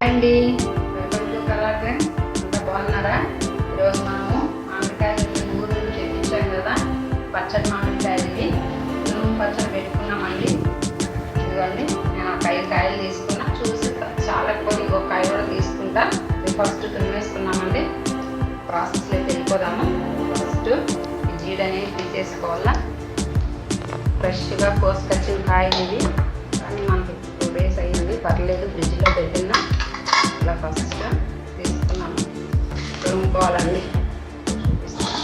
అండి, welcome to colour trend. అంతా బాగున్నారా? ఈరోజు మనము మామిడికాయలు ఊరు నుంచి తెప్పించాం కదా, పచ్చడి మామిడికాయలు ఇవి. పచ్చడి పెట్టుకున్నామండి. ఇదిగోండి, నేను ఒక 5 కాయలు తీసుకున్నా. చూసి చాలా ఎక్కువ, ఇంకొక కాయ కూడా తీసుకుంటా. ఇది ఫస్ట్ తురిమేసుకున్నామండి. ప్రాసెస్లోకి వెళ్ళిపోదాము. ఫస్ట్ ఈ జీడి అనేది తీసేసుకోవాలా. ఫ్రెష్గా కోసుకొచ్చిన కాయలు ఇవి, కానీ మనకి 2 days అయ్యింది, పర్లేదు. ఫ్రిడ్జ్లో పెట్టినా ఇలా ఫస్ట్ తీసుకున్నాము. తురుముకోవాలండి. చూపిస్తాను.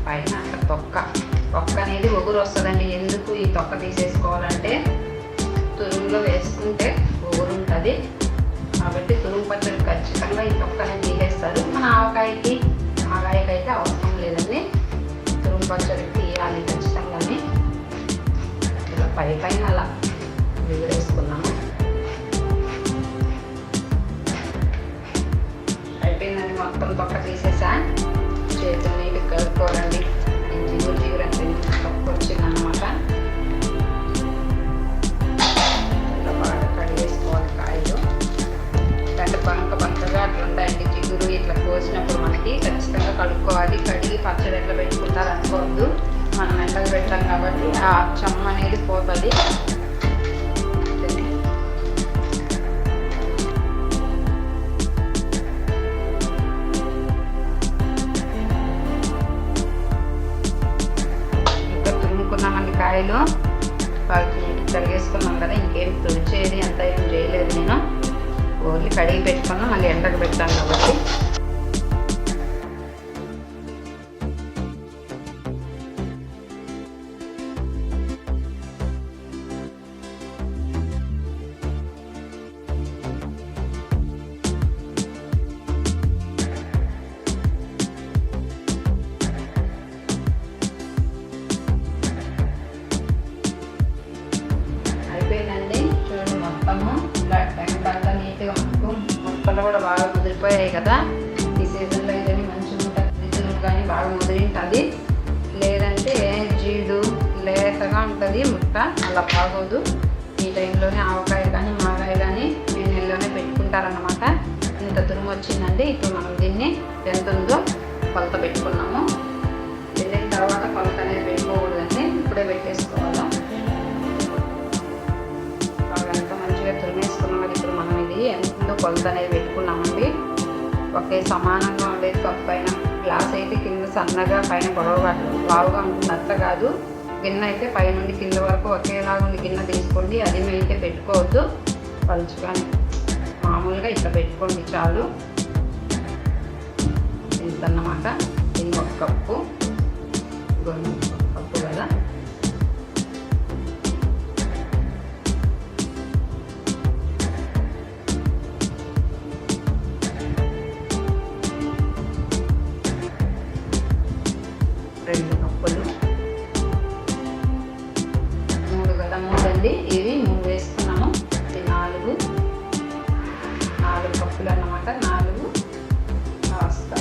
పైన తొక్క అనేది ఒగురు వస్తుందండి. ఎందుకు ఈ తొక్క తీసేసుకోవాలంటే, తురుములో వేసుకుంటే ఒగురు ఉంటుంది కాబట్టి తురుము పచ్చడి ఖచ్చితంగా ఈ తొక్క అనేది తీసేస్తారు. మన ఆవకాయకి ఆవకాయకైతే అవసరం లేదండి. తురుము పచ్చడికి తీయాలి ఖచ్చితంగానే. ఇలా పైన అలా వేసుకున్నాము. అయిపోయిందండి, మొత్తం తొక్క తీసేసా. చేతులు నీటి కలుపుకోవాలండి. జిగురు అంటే తొక్క వచ్చిందన్నమాట. ఇలా బాగా కడిగేసుకోవాలి కాయలు. అంటే బంకగా అట్లా ఉంటాయండి జిగురు. ఇట్లా కోసినప్పుడు మనకి ఖచ్చితంగా కడుక్కోవాలి. కడిగి పచ్చడి ఎట్లా పెట్టుకుంటారు అనుకోవద్దు. మనం ఎండకు పెట్టాం కాబట్టి ఆ చెమ్మ అనేది పోతుంది. ఇంకా తురుముకున్నామండి కాయలు. కడిగేసుకున్నాం కదా, ఇంకేం తుడిచేది అంత ఏం చేయలేదు. నేను ఓన్లీ కడిగి పెట్టుకున్నా, మళ్ళీ ఎండకు పెట్టాను కాబట్టి. ముక్కలు కూడా బాగా ముదిరిపోయాయి కదా. ఈ సీజన్లో ఇదని మంచిగా ఉంటుంది. ఫ్రిడ్జ్లో కానీ బాగా ముదిరింటుంది. లేదంటే జీడు లేతగా ఉంటుంది ముక్క, అలా బాగోదు. ఈ టైంలోనే ఆవకాయ కానీ మాగాయ కానీ మే నెలలోనే పెట్టుకుంటారన్నమాట. ఇంత తురుము వచ్చిందండి. ఇప్పుడు మనం దీన్ని ఎంత ఉందో కొలత పెట్టుకున్నాము. వెళ్ళిన తర్వాత కొలత అనేది పెట్టుకోకూడదండి, ఇప్పుడే పెట్టేసుకోవాలి. ఎంత మంచిగా తురిమేసుకున్నాం కదా. ఇప్పుడు మనం ఇది ఎంతో కొలత అనేది పెట్టుకున్నామండి. ఒకే సమానంగా ఉండేది. కప్పు పైన గ్లాస్ అయితే కింద సన్నగా, పైన పొడవుగా లావుగా ఉంటుంది. అట్లా కాదు. గిన్నె అయితే పై నుండి కింద వరకు ఒకేలాగా ఉంది గిన్నె తీసుకోండి. అది అయితే పెట్టుకోవద్దు. పలుచుగానే మామూలుగా ఇట్లా పెట్టుకోండి చాలు. ఇంతన్నమాట. దీన్ని 1 కప్పు, కప్పు కదా. ఇవి 3 వేసుకున్నాము. ఇది 4 కప్పులు అన్నమాట. 4 కాస్త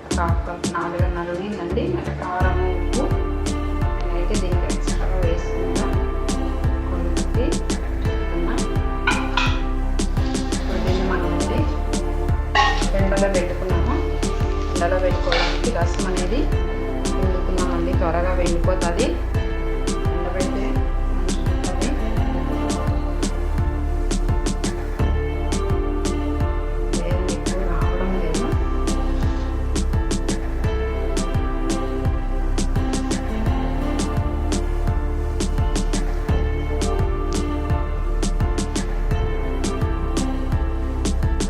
1/2 కప్, 4:30 ఉందండి. మరి కారం, ఉప్పు నేనైతే దీనికి ఎక్స్ట్రాగా వేసుకుంటాను. కొద్ది ఇప్పుడు దీన్ని మనం ఎండలో పెట్టుకున్నాము. ఎండలో పెట్టుకోవడానికి రసం అనేది పిండుకున్నామండి. త్వరగా వెళ్ళిపోతుంది. ఎండబెడితే మంచిగా లేదు, ఎక్కువ రావడం లేదు.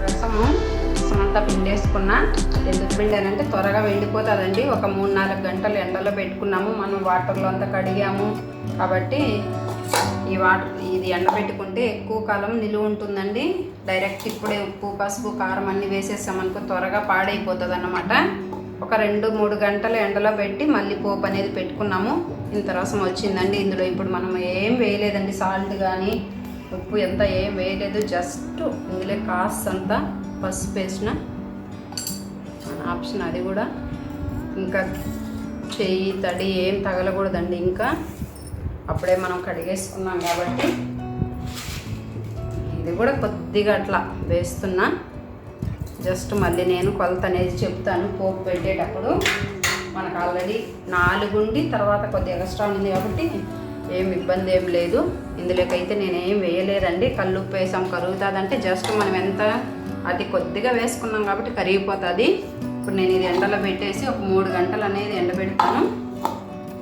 రసం అంతా పిండేసుకున్నా. ఎందుకు పిండానంటే త్వరగా వెళ్ళిపోతుందండి. ఒక 3-4 గంటలు ఎండలో పెట్టుకున్నాము. మనం వాటర్లో అంతా కడిగాము కాబట్టి ఇది ఎండబెట్టుకుంటే ఎక్కువ కాలం నిలువ ఉంటుందండి. డైరెక్ట్ ఇప్పుడే ఉప్పు, పసుపు, కారం అన్నీ వేసేసామనుకో త్వరగా పాడైపోతుంది అన్నమాట. ఒక 2-3 గంటలు ఎండలో పెట్టి మళ్ళీ పోపు అనేది పెట్టుకున్నాము. ఇంత రసం వచ్చిందండి. ఇందులో ఇప్పుడు మనం ఏం వేయలేదండి. సాల్ట్ కానీ ఉప్పు ఎంత ఏం వేయలేదు. జస్ట్ ఇందులో కాస్తంత పసుపు వేసిన ఆప్షన్, అది కూడా ఇంకా చెయ్యి తడి ఏం తగలకూడదండి. ఇంకా అప్పుడే మనం కడిగేసుకున్నాం కాబట్టి. ఇది కూడా కొద్దిగా అట్లా వేస్తున్నా. జస్ట్ మళ్ళీ నేను కొలత అనేది చెప్తాను పోపు పెట్టేటప్పుడు. మనకు ఆల్రెడీ 4 ఉండి తర్వాత కొద్దిగా ఎక్స్ట్రా ఉంది కాబట్టి ఏం ఇబ్బంది ఏం లేదు. ఇందులోకైతే నేనేం వేయలేదండి. కల్లుప్పు వేసాం కరుగుతుందంటే జస్ట్ మనం ఎంత అది కొద్దిగా వేసుకున్నాం కాబట్టి కరిగిపోతుంది. ఇప్పుడు నేను ఇది ఎండలో పెట్టేసి ఒక 3 గంటలు అనేది ఎండబెడతాను.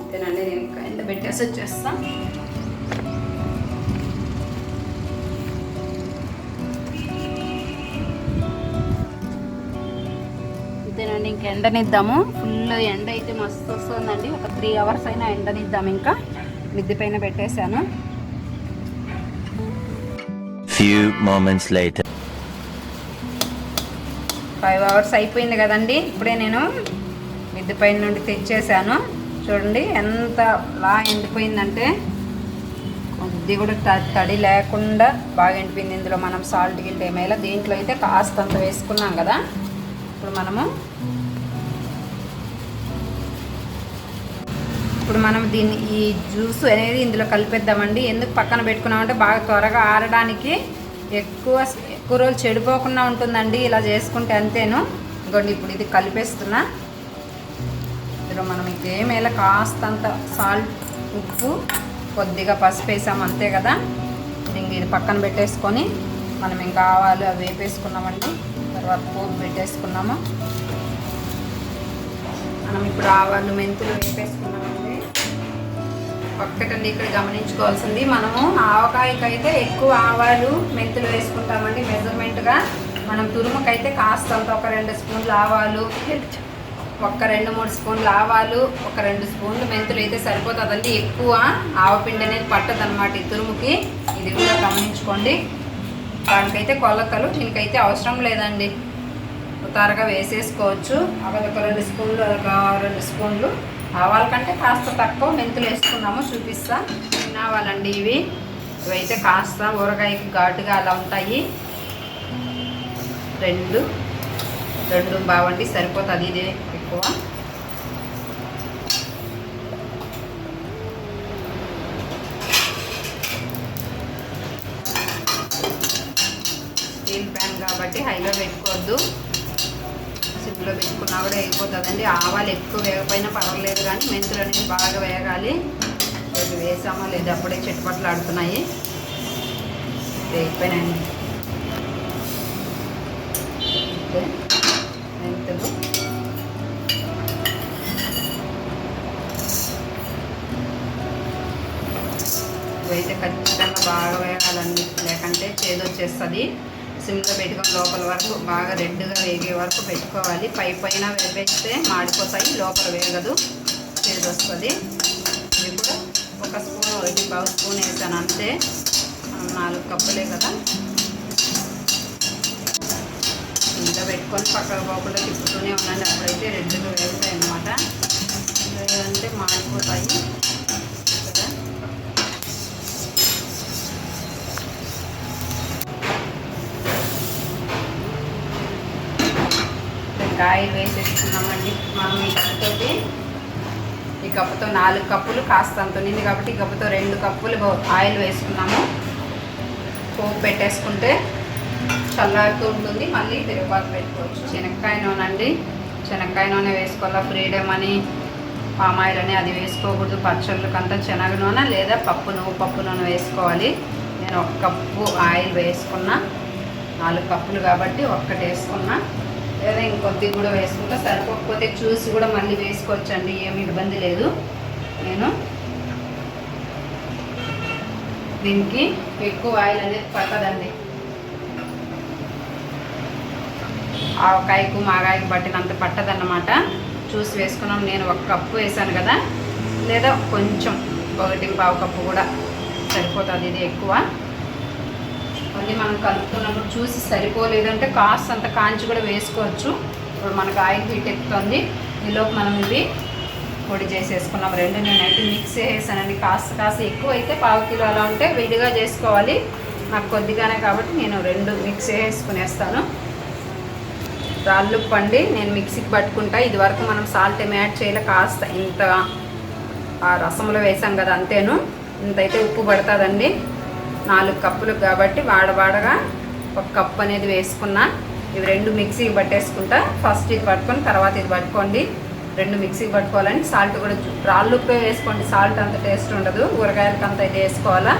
అంతేనండి, నేను ఎండబెట్టేసి వచ్చేస్తాను. అంతేనండి, ఇంక ఎండనిద్దాము. ఫుల్ ఎండ అయితే మస్తు వస్తుందండి. ఒక 3 అవర్స్ అయినా ఎండనిద్దాం. ఇంకా మిద్ది పైన పెట్టేశాను. Few moments later. 5 అవర్స్ అయిపోయింది కదండి. ఇప్పుడే నేను మిద్ది పైన నుండి తెచ్చేసాను. చూడండి ఎంత లా ఎండిపోయిందంటే కొద్ది కూడా తడి లేకుండా బాగా ఎండిపోయింది. ఇందులో మనం సాల్ట్ గిల్ట్ ఏమైనా దీంట్లో అయితే కాస్తంత వేసుకున్నాం కదా. ఇప్పుడు మనం దీన్ని ఈ జ్యూస్ అనేది ఇందులో కలిపేద్దామండి. ఎందుకు పక్కన పెట్టుకున్నామంటే బాగా త్వరగా ఆరడానికి, ఎక్కువ రోజులు చెడిపోకుండా ఉంటుందండి ఇలా చేసుకుంటే. అంతేను. ఇంకోండి ఇప్పుడు ఇది కలిపేస్తున్నా. ఇందులో మనం ఇంకేమేలా కాస్తంత సాల్ట్, ఉప్పు, కొద్దిగా పసుపు వేసాం అంతే కదా. ఇంక ఇది పక్కన పెట్టేసుకొని మనం ఇంకా ఆవాలు అవి వేపేసుకున్నామండి. తర్వాత పోపు పెట్టేసుకున్నాము. మనం ఇప్పుడు ఆవాలు మెంతులు వేపేసుకున్నామండి. ఒక్కటండి ఇక్కడ గమనించుకోవాల్సింది, మనము ఆవకాయకి అయితే ఎక్కువ ఆవాలు మెంతులు వేసుకుంటామండి మెజర్మెంట్గా. మనం తురుముకైతే కాస్తంత ఒక 2 స్పూన్లు ఆవాలు, ఒక 2-3 స్పూన్లు ఆవాలు, ఒక 2 స్పూన్లు మెంతులు అయితే సరిపోతుందండి. ఎక్కువ ఆవపిండి అనేది పట్టదనమాట ఈ తురుముకి. ఇది కూడా గమనించుకోండి. దానికైతే కొలతలు దీనికైతే అవసరం లేదండి, త్వరగా వేసేసుకోవచ్చు. ఒక 2 స్పూన్లు, ఒక 2 స్పూన్లు ఆవాల కంటే కాస్త తక్కువ మెంతులు వేసుకున్నాము. చూపిస్తా. ఆవాలండి ఇవైతే కాస్త ఊరగాయకి ఘాటుగా అలా ఉంటాయి. 2 బావండి సరిపోతుంది. ఇదే ఎక్కువ. స్టీల్ ప్యాన్ కాబట్టి హైలో పెట్టుకోవద్దు, సిమ్లో పెట్టుకున్నా కూడా అయిపోతుందండి. ఆవాలు ఎక్కువ వేగపోయినా పర్వాలేదు కానీ మెంతులు అనేది బాగా వేగాలి. రేపు వేసామో లేదు అప్పుడే చెట్టుపట్లు ఆడుతున్నాయి. వేగిపోయినాయండి మెంతులు. ఇవైతే ఖచ్చితంగా బాగా వేగాలండి, లేకంటే చేదు వచ్చేస్తుంది. సిమ్లో పెట్టుకొని లోపల వరకు బాగా రెడ్గా వేగే వరకు పెట్టుకోవాలి. పైన వేస్తే మాడిపోతాయి, లోపల వేగదు, చేదు వస్తుంది. ఇది కూడా 1 స్పూన్, 1 స్పూన్ వేసాను అంతే. మనం 4 కప్పులే కదా. ఇంట్లో పెట్టుకొని పక్కకు పోకుండా తిప్పుతూనే ఉండండి. అప్పుడైతే రెడ్గా వేగుతాయి అన్నమాట. లేదంటే మాడిపోతాయి కదా. ఆయిల్ వేసేసుకున్నామండి. మనం ఈ కప్పుతో 4 కప్పులు కాస్తంత ఉంది కాబట్టి ఈ కప్పుతో 2 కప్పులు ఆయిల్ వేసుకున్నాము. పోపు పెట్టేసుకుంటే చల్లారుతూ ఉంటుంది. మళ్ళీ తిరుగుబాటు పెట్టుకోవచ్చు. శనక్కాయ నూనె అండి, శనక్కాయ నూనె వేసుకోవాలా. ఫ్రీడమ్ అని, పామ్ ఆయిల్ అని అది వేసుకోకూడదు. పచ్చళ్ళకంతా శనగ నూనె లేదా పప్పు నూనె వేసుకోవాలి. నేను 1 కప్పు ఆయిల్ వేసుకున్నా. 4 కప్పులు కాబట్టి 1 వేసుకున్నా. లేదా ఇంకొద్ది కూడా వేసుకుంటా. సరిపోకపోతే చూసి కూడా మళ్ళీ వేసుకోవచ్చండి, ఏమి ఇబ్బంది లేదు. నేను దీనికి ఎక్కువ ఆయిల్ అనేది పట్టదండి. ఆవకాయకు మాగాయకు పట్టినంత పట్టదన్నమాట. చూసి వేసుకున్నాం. నేను 1 కప్పు వేసాను కదా, లేదా కొంచెం 1.25 కప్పు కూడా సరిపోతుంది. ఇది ఎక్కువ. మళ్ళీ మనం కలుపుతున్నప్పుడు చూసి సరిపోలేదంటే కాస్తంత కాంచి కూడా వేసుకోవచ్చు. ఇప్పుడు మనకు ఆయిల్ హీట్ ఎక్కుతుంది. ఈలోపు మనం ఇవి పొడి చేసేసుకున్నాం. 2 నేనైతే మిక్స్ చేసేసానండి. కాస్త ఎక్కువ అయితే 1/2 కిలో అలా ఉంటే విడిగా చేసుకోవాలి. నాకు కొద్దిగానే కాబట్టి నేను 2 మిక్స్ చేసుకునేస్తాను. రాళ్ళుప్పు అండి. నేను మిక్సీకి పట్టుకుంటా. ఇది వరకు మనం సాల్ట్ ఏమి యాడ్ చేయలే, కాస్త ఇంత ఆ రసంలో వేసాం కదా అంతేను. ఇంతైతే ఉప్పు పడుతుందండి. 4 కప్పులు కాబట్టి వాడగా 1 కప్పు అనేది వేసుకున్నా. ఇవి 2 మిక్సీకి పట్టేసుకుంటా. ఫస్ట్ ఇది పట్టుకొని తర్వాత ఇది పట్టుకోండి. 2 మిక్సీకి పట్టుకోవాలని. సాల్ట్ కూడా రాళ్ళుప్పే వేసుకోండి, సాల్ట్ అంత టేస్ట్ ఉండదు. ఊరగాయలకి అంత ఇది వేసుకోవాలా.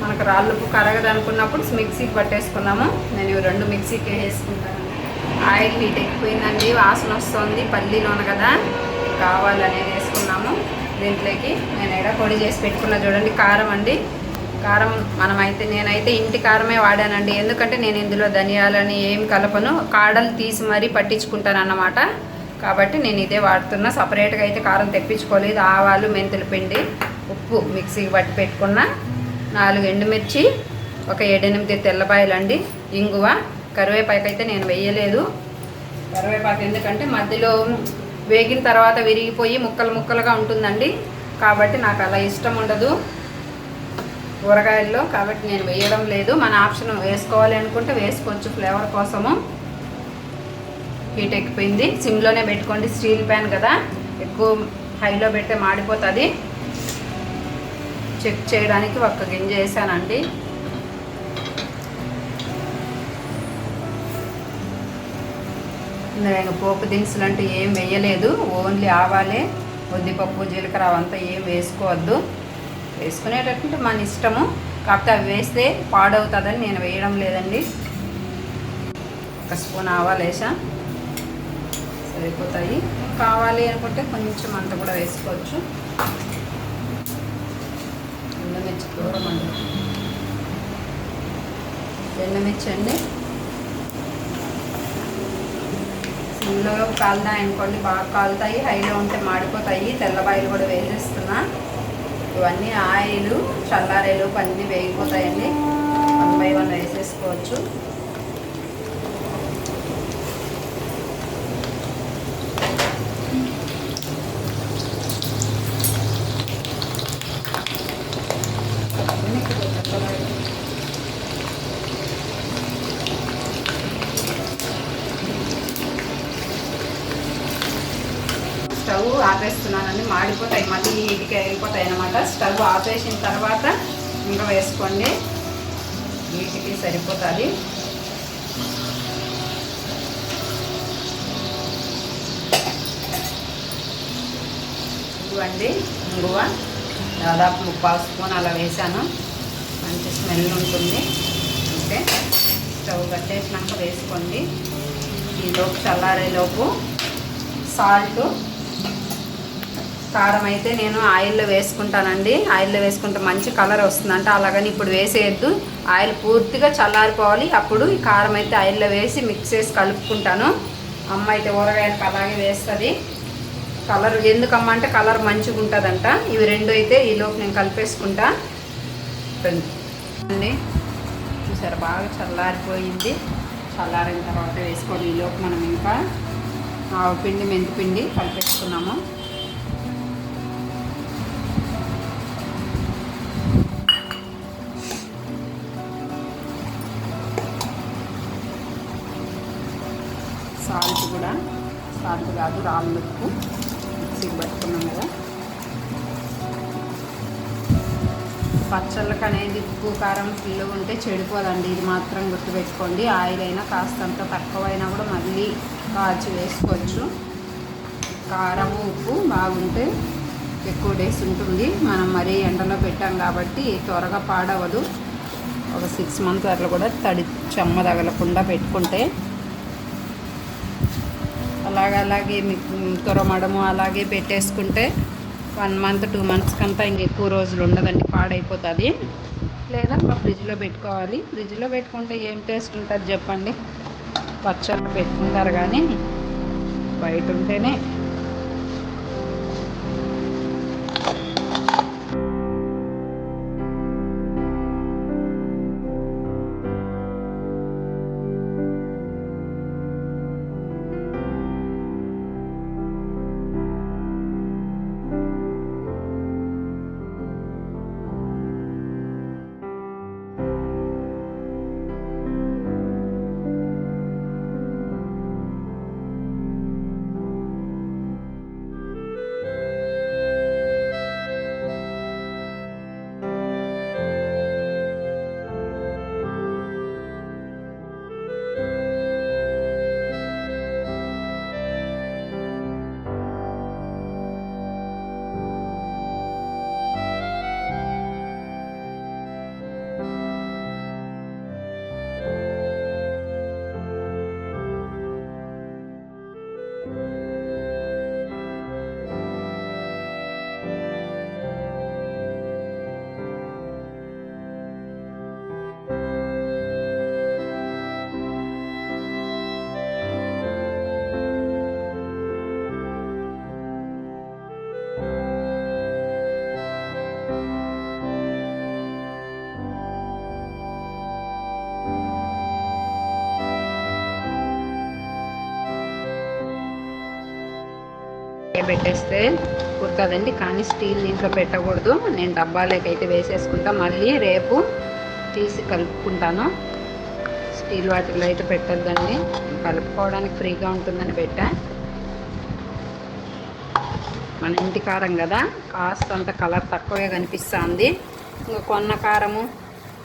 మనకు రాళ్ళుప్పు కరగదు అనుకున్నప్పుడు మిక్సీకి పట్టేసుకున్నాము. నేను ఇవి 2 మిక్సీకి వేసుకుంటాను. ఆయిల్ హీట్ ఎక్కిపోయిందండి, వాసన వస్తుంది. పల్లీలోన కదా కావాలనేది వేసుకున్నాము. దీంట్లోకి నేను ఎడ పొడి చేసి పెట్టుకున్నా చూడండి, కారం అండి. కారం నేనైతే ఇంటి కారమే వాడానండి. ఎందుకంటే నేను ఇందులో ధనియాలని ఏమి కలపను, కాడలు తీసి మరీ పట్టించుకుంటాను అన్నమాట. కాబట్టి నేను ఇదే వాడుతున్నా. సపరేట్గా అయితే కారం తెప్పించుకోలేదు. ఆవాలు, మెంతుల పిండి, ఉప్పు మిక్సీకి పట్టి పెట్టుకున్న, 4 ఎండుమిర్చి, ఒక 7-8 తెల్లబాయలండి, ఇంగువ, కరివేపాకు అయితే నేను వేయలేదు. కరివేపాకు ఎందుకంటే మధ్యలో వేగిన తర్వాత విరిగిపోయి ముక్కలుగా ఉంటుందండి. కాబట్టి నాకు అలా ఇష్టం ఉండదు కూరగాయల్లో. కాబట్టి నేను వేయడం లేదు. మన ఆప్షన్, వేసుకోవాలి అనుకుంటే వేసుకోవచ్చు ఫ్లేవర్ కోసము. హీట్ ఎక్కిపోయింది, సిమ్లోనే పెట్టుకోండి. స్టీల్ ప్యాన్ కదా, ఎక్కువ హైలో పెడితే మాడిపోతుంది. చెక్ చేయడానికి 1 గింజ వేసానండి. ఇందులో పోపు దినుసులు అంటే ఏం వేయలేదు. ఓన్లీ ఆవాలే, ఉద్దిపప్పు, జీలకర్ర అవంతా ఏం వేసుకోవద్దు. వేసుకునేటట్టు మన ఇష్టము. కాకపోతే అవి వేస్తే పాడవుతుందని నేను వేయడం లేదండి. 1 స్పూన్ ఆవాలు వేసా, సరిపోతాయి. కావాలి అనుకుంటే కొంచెం అంత కూడా వేసుకోవచ్చు. ఎండుమిర్చి దూరం అండి, ఎండుమిర్చి అండి. సిమ్లో కాలుతాయి అనుకోండి, బాగా కాలుతాయి. హైలో ఉంటే మాడిపోతాయి. తెల్లబాయలు కూడా వేసేస్తున్నా. ఇవన్నీ ఆయిల్ చల్లారేలోపు అన్నీ వేగిపోతాయండి. 1 బై 1 వేసేసుకోవచ్చు. స్టవ్ ఆపేస్తున్నానండి, మాడిపోతాయి, మళ్ళీ హీట్కి వెళ్ళిపోతాయి అన్నమాట. స్టవ్ ఆపేసిన తర్వాత ఇంకా వేసుకోండి, వీటికి సరిపోతుంది. ఇవ్వండి ఇంగువ, దాదాపు 3/4 స్పూన్ అలా వేసాను. మంచి స్మెల్ ఉంటుంది. అంటే స్టవ్ కట్టేసినాక వేసుకోండి. ఈలోపు చల్లారేలోపు సాల్ట్, కారం అయితే నేను ఆయిల్లో వేసుకుంటానండి. ఆయిల్లో వేసుకుంటే మంచి కలర్ వస్తుందంట. అలాగని ఇప్పుడు వేసేయద్దు, ఆయిల్ పూర్తిగా చల్లారిపోవాలి. అప్పుడు ఈ కారం అయితే ఆయిల్లో వేసి మిక్స్ చేసి కలుపుకుంటాను. అమ్మ అయితే ఊరగాయలకు అలాగే వేస్తుంది. కలర్ ఎందుకమ్మ అంటే కలర్ మంచిగా ఉంటుందంట. ఇవి 2 అయితే ఈలోపు నేను కలిపేసుకుంటా అండి. చూసారా, బాగా చల్లారిపోయింది. చల్లారిన తర్వాత వేసుకోవాలి. ఈలోపు మనం ఇంకా ఆవపిండి, మెంతిపిండి కలిపేసుకున్నాము. సాల్ట్ కూడా, సాల్ట్ కాదు రాళ్ళుప్పు మిక్సీకి పట్టుకున్నాం కదా. పచ్చళ్ళకి అనేది ఉప్పు కారం ఫుల్గా ఉంటే చెడిపోదండి, ఇది మాత్రం గుర్తుపెట్టుకోండి. ఆయిల్ అయినా కాస్తంత తక్కువైనా కూడా మళ్ళీ కాల్చి వేసుకోవచ్చు. కారం ఉప్పు బాగుంటే ఎక్కువ డేస్ ఉంటుంది. మనం మరీ ఎండలో పెట్టాం కాబట్టి త్వరగా పాడవదు. ఒక 6 మంత్స్ అట్లా కూడా చెమ్మ తగలకుండా పెట్టుకుంటే, అలాగే తురమడము అలాగే పెట్టేసుకుంటే 1 మంత్ 2 మంత్స్ కంతా ఇంకెక్కువ రోజులు ఉండదండి, పాడైపోతుంది. లేదా ఫ్రిడ్జ్లో పెట్టుకోవాలి. ఫ్రిడ్జ్లో పెట్టుకుంటే ఏం టేస్ట్ ఉంటుంది చెప్పండి. పచ్చళ్ళు పెట్టుకుంటారు కానీ బయట ఉంటేనే పెట్టేస్తే కుడుతుందండి. కానీ స్టీల్ దీంట్లో పెట్టకూడదు. నేను డబ్బాలోకైతే వేసేసుకుంటా, మళ్ళీ రేపు తీసి కలుపుకుంటాను. స్టీల్ వాటిల్లో అయితే పెట్టద్దండి, కలుపుకోవడానికి ఫ్రీగా ఉంటుందని పెట్టా. మన ఇంటి కారం కదా, కాస్తంత కలర్ తక్కువగా కనిపిస్తుంది. ఇంకా కొన్న కారము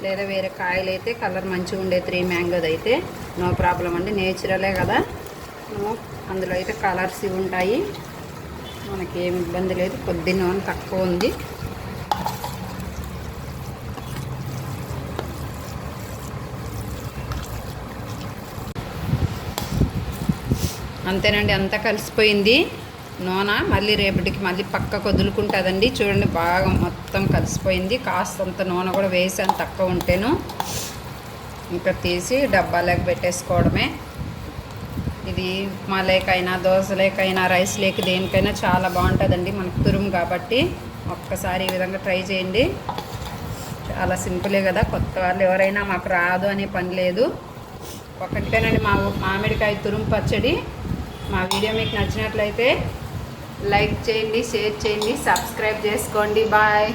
లేదా వేరే కాయలు అయితే కలర్ మంచిగా ఉండే 3 మ్యాంగోది అయితే నో ప్రాబ్లం అండి, నేచురలే కదా. అందులో అయితే కలర్స్ ఇవి ఉంటాయి, మనకి ఏమి ఇబ్బంది లేదు. కొద్ది నూనె తక్కువ ఉంది. అంతేనండి, అంతా కలిసిపోయింది నూనె. మళ్ళీ రేపటికి మళ్ళీ పక్కకు వదులుకుంటుందండి. చూడండి బాగా మొత్తం కలిసిపోయింది. కాస్తంత నూనె కూడా వేసాను తక్కువ ఉంటేను. ఇంకా తీసి డబ్బాలోకి పెట్టేసుకోవడమే. ఇది ఉప్మా లేకైనా, దోశ లేకైనా, రైస్ లేక దేనికైనా చాలా బాగుంటుందండి. మనకు తురుము కాబట్టి ఒక్కసారి ఈ విధంగా ట్రై చేయండి. చాలా సింపులే కదా, కొత్త వాళ్ళు ఎవరైనా మాకు రాదు అనే పని లేదు. ఒకటికేనండి మా మామిడికాయ తురుము పచ్చడి. మా వీడియో మీకు నచ్చినట్లయితే లైక్ చేయండి, షేర్ చేయండి, సబ్స్క్రైబ్ చేసుకోండి. బాయ్.